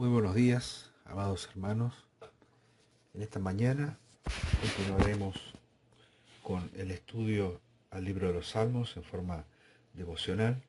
Muy buenos días, amados hermanos. En esta mañana continuaremos con el estudio al libro de los Salmos en forma devocional.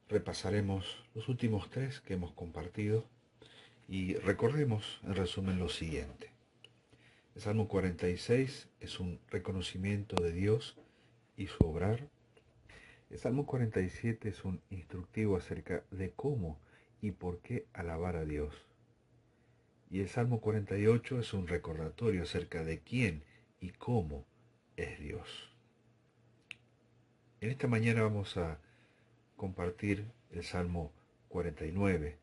Repasaremos los últimos tres que hemos compartido y recordemos en resumen lo siguiente. El Salmo 46 es un reconocimiento de Dios y su obrar. El Salmo 47 es un instructivo acerca de cómo y por qué alabar a Dios. Y el Salmo 48 es un recordatorio acerca de quién y cómo es Dios. En esta mañana vamos a compartir el Salmo 49,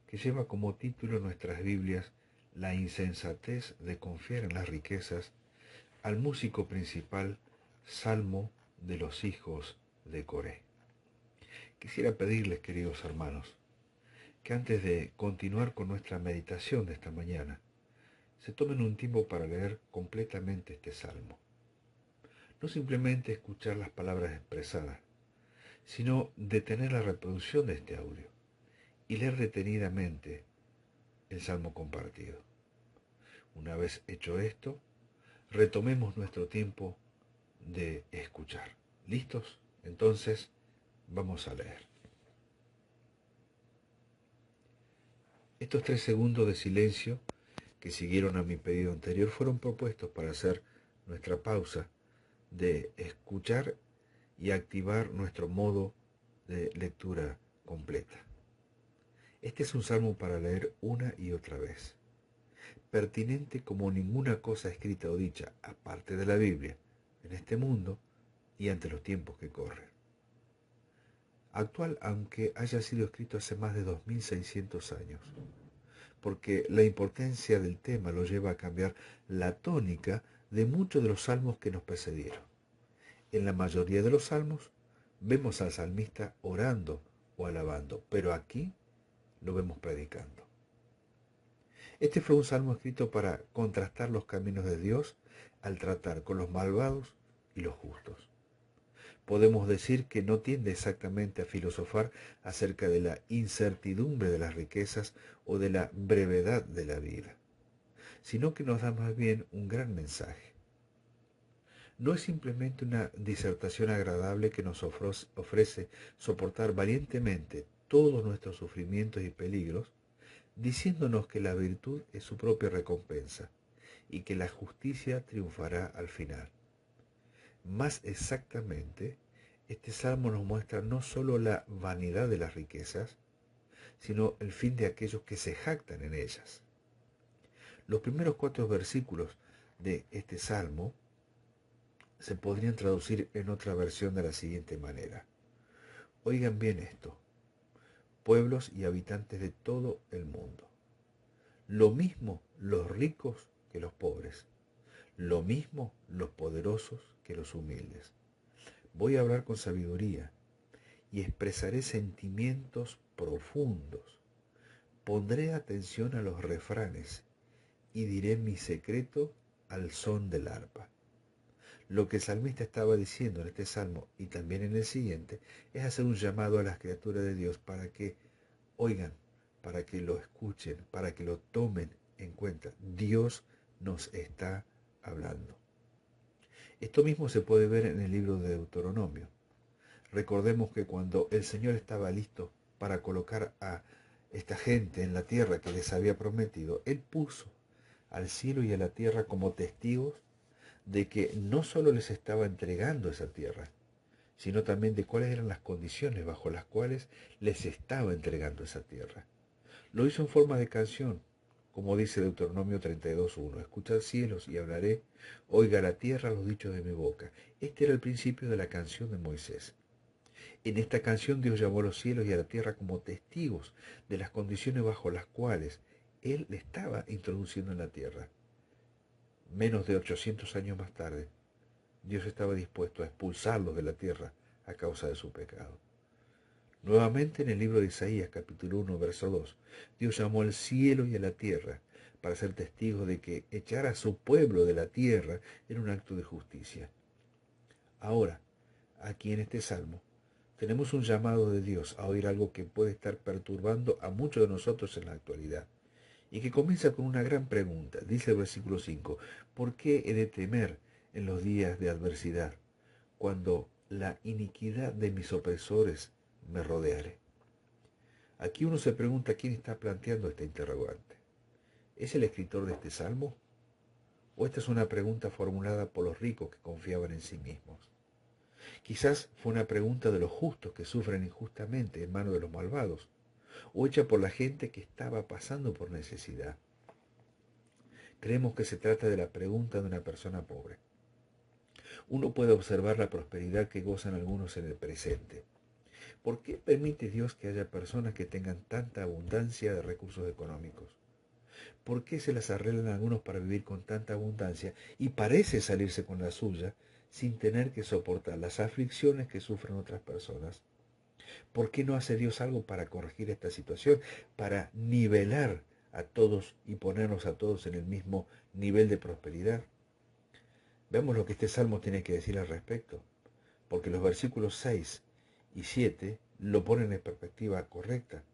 que lleva como título en nuestras Biblias La insensatez de confiar en las riquezas, al músico principal, Salmo de los hijos de Coré. Quisiera pedirles, queridos hermanos, que antes de continuar con nuestra meditación de esta mañana, se tomen un tiempo para leer completamente este salmo. No simplemente escuchar las palabras expresadas, sino detener la reproducción de este audio y leer detenidamente el salmo compartido. Una vez hecho esto, retomemos nuestro tiempo de escuchar. ¿Listos? Entonces, vamos a leer. Estos 3 segundos de silencio que siguieron a mi pedido anterior fueron propuestos para hacer nuestra pausa de escuchar y activar nuestro modo de lectura completa. Este es un salmo para leer una y otra vez, pertinente como ninguna cosa escrita o dicha, aparte de la Biblia, en este mundo y ante los tiempos que corren. Actual, aunque haya sido escrito hace más de 2600 años, porque la importancia del tema lo lleva a cambiar la tónica de muchos de los salmos que nos precedieron. En la mayoría de los salmos vemos al salmista orando o alabando, pero aquí lo vemos predicando. Este fue un salmo escrito para contrastar los caminos de Dios al tratar con los malvados y los justos. Podemos decir que no tiende exactamente a filosofar acerca de la incertidumbre de las riquezas o de la brevedad de la vida, sino que nos da más bien un gran mensaje. No es simplemente una disertación agradable que nos ofrece soportar valientemente todos nuestros sufrimientos y peligros, diciéndonos que la virtud es su propia recompensa y que la justicia triunfará al final. Más exactamente, este salmo nos muestra no solo la vanidad de las riquezas, sino el fin de aquellos que se jactan en ellas. Los primeros 4 versículos de este salmo se podrían traducir en otra versión de la siguiente manera. Oigan bien esto, pueblos y habitantes de todo el mundo. Lo mismo los ricos que los pobres. Lo mismo los poderosos que los humildes. Voy a hablar con sabiduría y expresaré sentimientos profundos. Pondré atención a los refranes y diré mi secreto al son del arpa. Lo que el salmista estaba diciendo en este salmo y también en el siguiente es hacer un llamado a las criaturas de Dios para que oigan, para que lo escuchen, para que lo tomen en cuenta. Dios nos está hablando. Esto mismo se puede ver en el libro de Deuteronomio. Recordemos que cuando el Señor estaba listo para colocar a esta gente en la tierra que les había prometido, Él puso al cielo y a la tierra como testigos de que no solo les estaba entregando esa tierra, sino también de cuáles eran las condiciones bajo las cuales les estaba entregando esa tierra. Lo hizo en forma de canción, como dice Deuteronomio 32:1. Escuchad cielos y hablaré, oiga la tierra los dichos de mi boca. Este era el principio de la canción de Moisés. En esta canción Dios llamó a los cielos y a la tierra como testigos de las condiciones bajo las cuales Él le estaba introduciendo en la tierra. Menos de 800 años más tarde, Dios estaba dispuesto a expulsarlos de la tierra a causa de su pecado. Nuevamente en el libro de Isaías, capítulo 1, verso 2, Dios llamó al cielo y a la tierra para ser testigos de que echar a su pueblo de la tierra era un acto de justicia. Ahora, aquí en este salmo, Tenemos un llamado de Dios a oír algo que puede estar perturbando a muchos de nosotros en la actualidad y que comienza con una gran pregunta. Dice el versículo 5: ¿por qué he de temer en los días de adversidad, cuando la iniquidad de mis opresores me rodeare? Aquí uno se pregunta quién está planteando esta interrogante. ¿Es el escritor de este salmo? ¿O esta es una pregunta formulada por los ricos que confiaban en sí mismos? Quizás fue una pregunta de los justos que sufren injustamente en manos de los malvados, o hecha por la gente que estaba pasando por necesidad. Creemos que se trata de la pregunta de una persona pobre. Uno puede observar la prosperidad que gozan algunos en el presente. ¿Por qué permite Dios que haya personas que tengan tanta abundancia de recursos económicos? ¿Por qué se las arreglan a algunos para vivir con tanta abundancia y parece salirse con la suya sin tener que soportar las aflicciones que sufren otras personas? ¿Por qué no hace Dios algo para corregir esta situación, para nivelar a todos y ponernos a todos en el mismo nivel de prosperidad? Veamos lo que este salmo tiene que decir al respecto, porque los versículos 6 y 7 lo ponen en perspectiva correcta.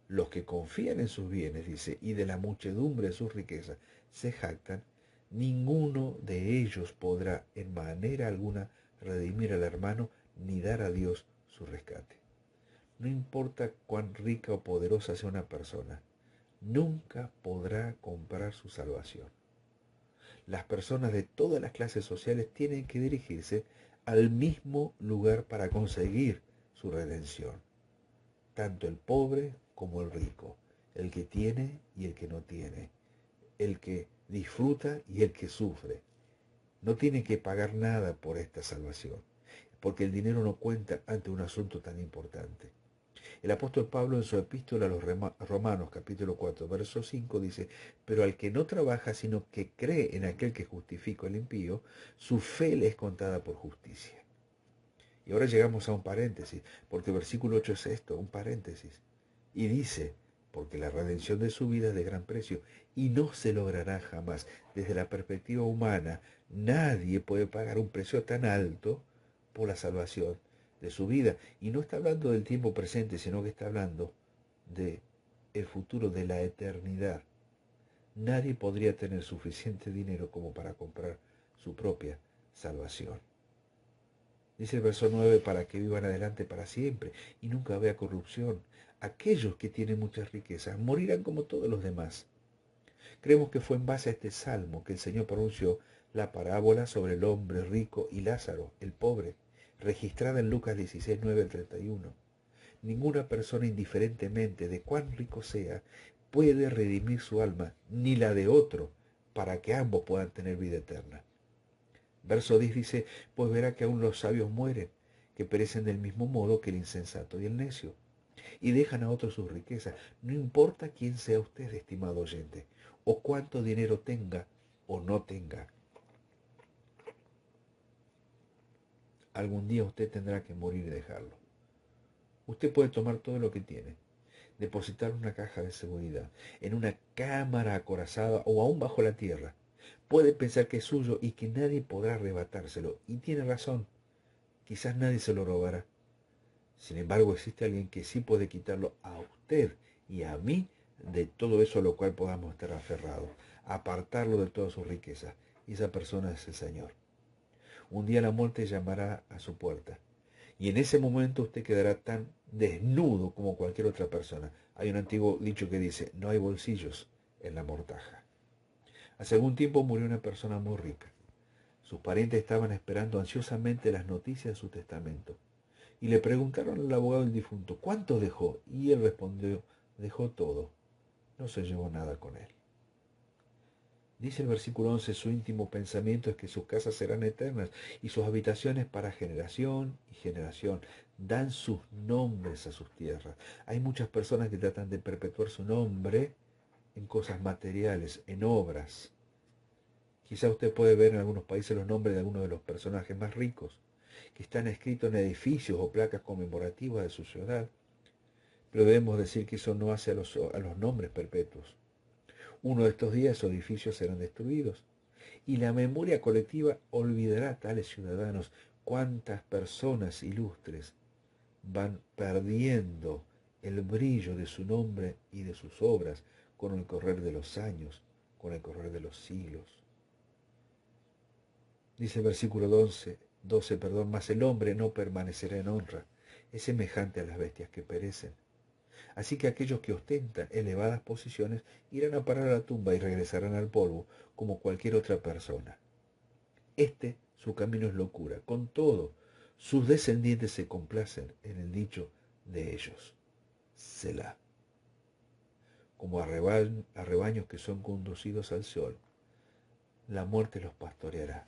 Los que confían en sus bienes, dice, y de la muchedumbre de sus riquezas se jactan, ninguno de ellos podrá en manera alguna redimir al hermano ni dar a Dios su rescate. No importa cuán rica o poderosa sea una persona, nunca podrá comprar su salvación. Las personas de todas las clases sociales tienen que dirigirse al mismo lugar para conseguir su redención. Tanto el pobre como el rico, el que tiene y el que no tiene, el que disfruta y el que sufre. No tienen que pagar nada por esta salvación, porque el dinero no cuenta ante un asunto tan importante. El apóstol Pablo en su epístola a los Romanos capítulo 4 verso 5 dice: pero al que no trabaja sino que cree en aquel que justifica al impío, su fe le es contada por justicia. Y ahora llegamos a un paréntesis, porque el versículo 8 es esto, un paréntesis. Y dice: porque la redención de su vida es de gran precio y no se logrará jamás. Desde la perspectiva humana, nadie puede pagar un precio tan alto por la salvación de su vida. Y no está hablando del tiempo presente, sino que está hablando de el futuro, de la eternidad. Nadie podría tener suficiente dinero como para comprar su propia salvación. Dice el verso 9, para que vivan adelante para siempre y nunca vea corrupción. Aquellos que tienen muchas riquezas morirán como todos los demás. Creemos que fue en base a este salmo que el Señor pronunció la parábola sobre el hombre rico y Lázaro, el pobre, registrada en Lucas 16, 9 al 31. Ninguna persona, indiferentemente de cuán rico sea, puede redimir su alma, ni la de otro, para que ambos puedan tener vida eterna. Verso 10 dice: pues verá que aún los sabios mueren, que perecen del mismo modo que el insensato y el necio, y dejan a otros sus riquezas. No importa quién sea usted, estimado oyente, o cuánto dinero tenga o no tenga. Algún día usted tendrá que morir y dejarlo. Usted puede tomar todo lo que tiene, depositar en una caja de seguridad, en una cámara acorazada o aún bajo la tierra. Puede pensar que es suyo y que nadie podrá arrebatárselo. Y tiene razón. Quizás nadie se lo robará. Sin embargo, existe alguien que sí puede quitarlo a usted y a mí de todo eso a lo cual podamos estar aferrados, apartarlo de todas sus riquezas. Y esa persona es el Señor. Un día la muerte llamará a su puerta. Y en ese momento usted quedará tan desnudo como cualquier otra persona. Hay un antiguo dicho que dice: no hay bolsillos en la mortaja. Hace algún tiempo murió una persona muy rica. Sus parientes estaban esperando ansiosamente las noticias de su testamento. Y le preguntaron al abogado del difunto: ¿cuánto dejó? Y él respondió: dejó todo. No se llevó nada con él. Dice el versículo 11: su íntimo pensamiento es que sus casas serán eternas y sus habitaciones para generación y generación. Dan sus nombres a sus tierras. Hay muchas personas que tratan de perpetuar su nombre en cosas materiales, en obras. Quizá usted puede ver en algunos países los nombres de algunos de los personajes más ricos, que están escritos en edificios o placas conmemorativas de su ciudad. Pero debemos decir que eso no hace a los nombres perpetuos. Uno de estos días esos edificios serán destruidos y la memoria colectiva olvidará a tales ciudadanos. Cuántas personas ilustres van perdiendo el brillo de su nombre y de sus obras con el correr de los años, con el correr de los siglos. Dice el versículo 12, mas el hombre no permanecerá en honra, es semejante a las bestias que perecen. Así que aquellos que ostentan elevadas posiciones irán a parar a la tumba y regresarán al polvo como cualquier otra persona. Su camino es locura. Con todo, sus descendientes se complacen en el dicho de ellos. Selah. Como a rebaños que son conducidos al sol, la muerte los pastoreará.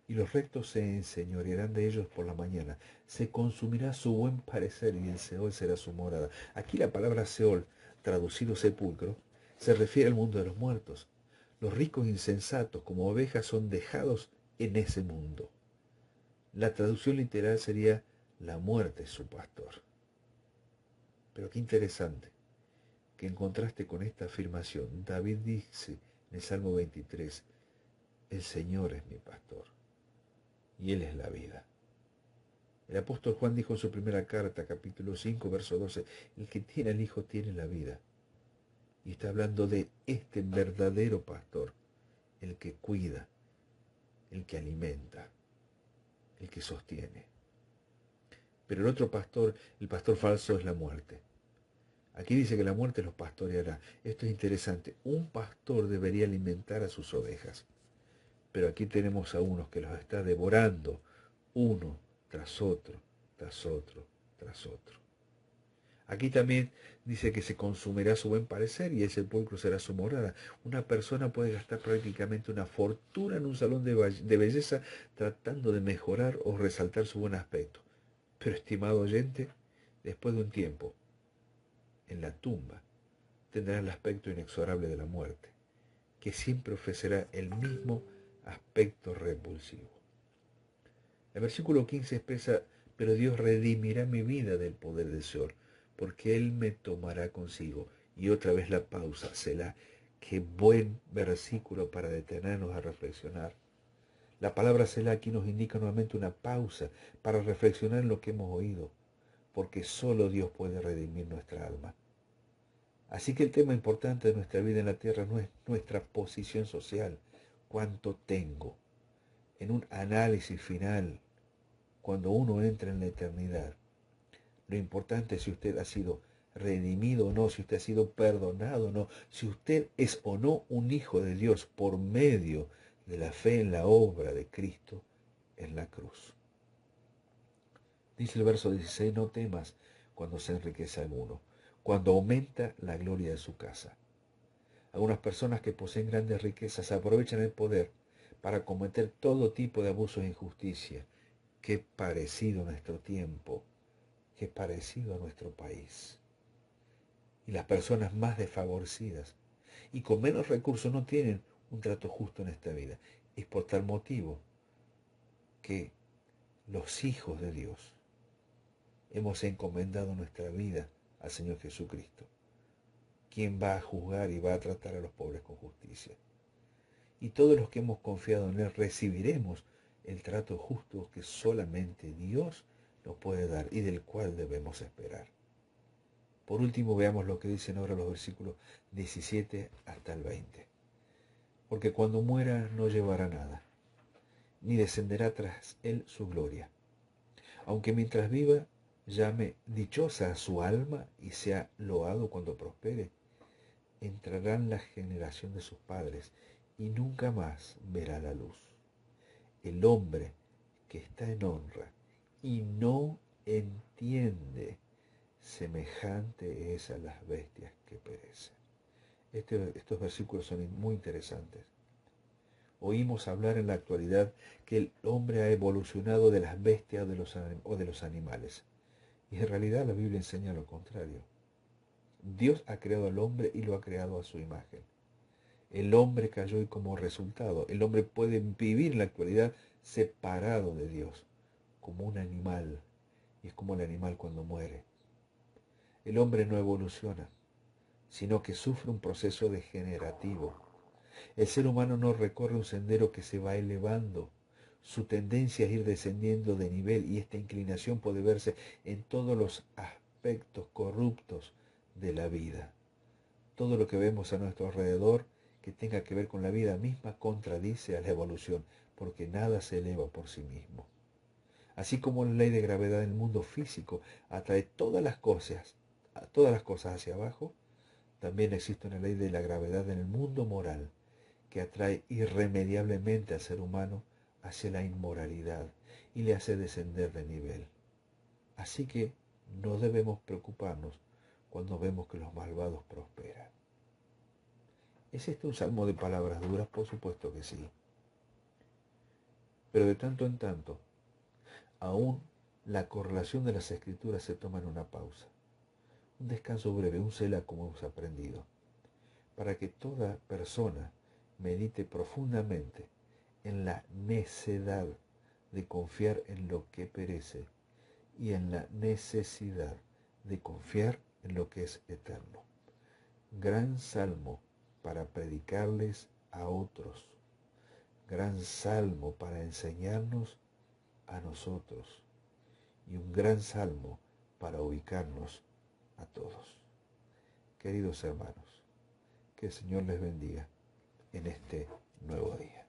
Y los rectos se enseñorearán de ellos por la mañana. Se consumirá su buen parecer y el Seol será su morada. Aquí la palabra Seol, traducido sepulcro, se refiere al mundo de los muertos. Los ricos insensatos, como ovejas, son dejados en ese mundo. La traducción literal sería la muerte es su pastor. Pero qué interesante que en contraste con esta afirmación, David dice en el Salmo 23, el Señor es mi pastor y Él es la vida. El apóstol Juan dijo en su primera carta, capítulo 5, verso 12, el que tiene al Hijo tiene la vida. Y está hablando de este verdadero pastor, el que cuida, el que alimenta, el que sostiene. Pero el otro pastor, el pastor falso, es la muerte. Aquí dice que la muerte los pastoreará. Esto es interesante. Un pastor debería alimentar a sus ovejas. Pero aquí tenemos a unos que los está devorando, uno tras otro, tras otro, tras otro. Aquí también dice que se consumirá su buen parecer y el sepulcro será su morada. Una persona puede gastar prácticamente una fortuna en un salón de belleza tratando de mejorar o resaltar su buen aspecto. Pero, estimado oyente, después de un tiempo, en la tumba, tendrá el aspecto inexorable de la muerte, que siempre ofrecerá el mismo aspecto repulsivo. El versículo 15 expresa, pero Dios redimirá mi vida del poder del Seol, porque Él me tomará consigo. Y otra vez la pausa, Selah. Qué buen versículo para detenernos a reflexionar. La palabra Selah aquí nos indica nuevamente una pausa para reflexionar en lo que hemos oído, porque solo Dios puede redimir nuestra alma. Así que el tema importante de nuestra vida en la tierra no es nuestra posición social, cuánto tengo. En un análisis final, cuando uno entra en la eternidad, lo importante es si usted ha sido redimido o no, si usted ha sido perdonado o no, si usted es o no un hijo de Dios por medio de la fe en la obra de Cristo en la cruz. Dice el verso 16, no temas cuando se enriquece alguno, cuando aumenta la gloria de su casa. Algunas personas que poseen grandes riquezas aprovechan el poder para cometer todo tipo de abusos e injusticia. Qué parecido a nuestro tiempo, qué parecido a nuestro país. Y las personas más desfavorecidas y con menos recursos no tienen un trato justo en esta vida. Es por tal motivo que los hijos de Dios hemos encomendado nuestra vida al Señor Jesucristo, quien va a juzgar y va a tratar a los pobres con justicia. Y todos los que hemos confiado en Él recibiremos el trato justo que solamente Dios nos puede dar y del cual debemos esperar. Por último, veamos lo que dicen ahora los versículos 17 hasta el 20. Porque cuando muera no llevará nada, ni descenderá tras él su gloria. Aunque mientras viva llame dichosa a su alma y sea loado cuando prospere, entrará en la generación de sus padres y nunca más verá la luz. El hombre que está en honra y no entiende, semejante es a las bestias que perecen. Estos versículos son muy interesantes. Oímos hablar en la actualidad que el hombre ha evolucionado de las bestias o de los animales. Y en realidad la Biblia enseña lo contrario. Dios ha creado al hombre y lo ha creado a su imagen. El hombre cayó y como resultado, el hombre puede vivir en la actualidad separado de Dios, como un animal. Y es como el animal cuando muere. El hombre no evoluciona, sino que sufre un proceso degenerativo. El ser humano no recorre un sendero que se va elevando, Su tendencia es ir descendiendo de nivel y esta inclinación puede verse en todos los aspectos corruptos de la vida. Todo lo que vemos a nuestro alrededor que tenga que ver con la vida misma contradice a la evolución, porque nada se eleva por sí mismo. Así como la ley de gravedad en el mundo físico atrae todas las cosas hacia abajo, también existe una ley de la gravedad en el mundo moral que atrae irremediablemente al ser humano hacia la inmoralidad y le hace descender de nivel. Así que no debemos preocuparnos cuando vemos que los malvados prosperan. ¿Es este un salmo de palabras duras? Por supuesto que sí. Pero de tanto en tanto, aún la correlación de las escrituras se toma en una pausa. Un descanso breve, un cela como hemos aprendido, para que toda persona medite profundamente en la necedad de confiar en lo que perece y en la necesidad de confiar en lo que es eterno. Gran salmo para predicarles a otros, gran salmo para enseñarnos a nosotros y un gran salmo para ubicarnos a todos. Queridos hermanos, que el Señor les bendiga en este nuevo día.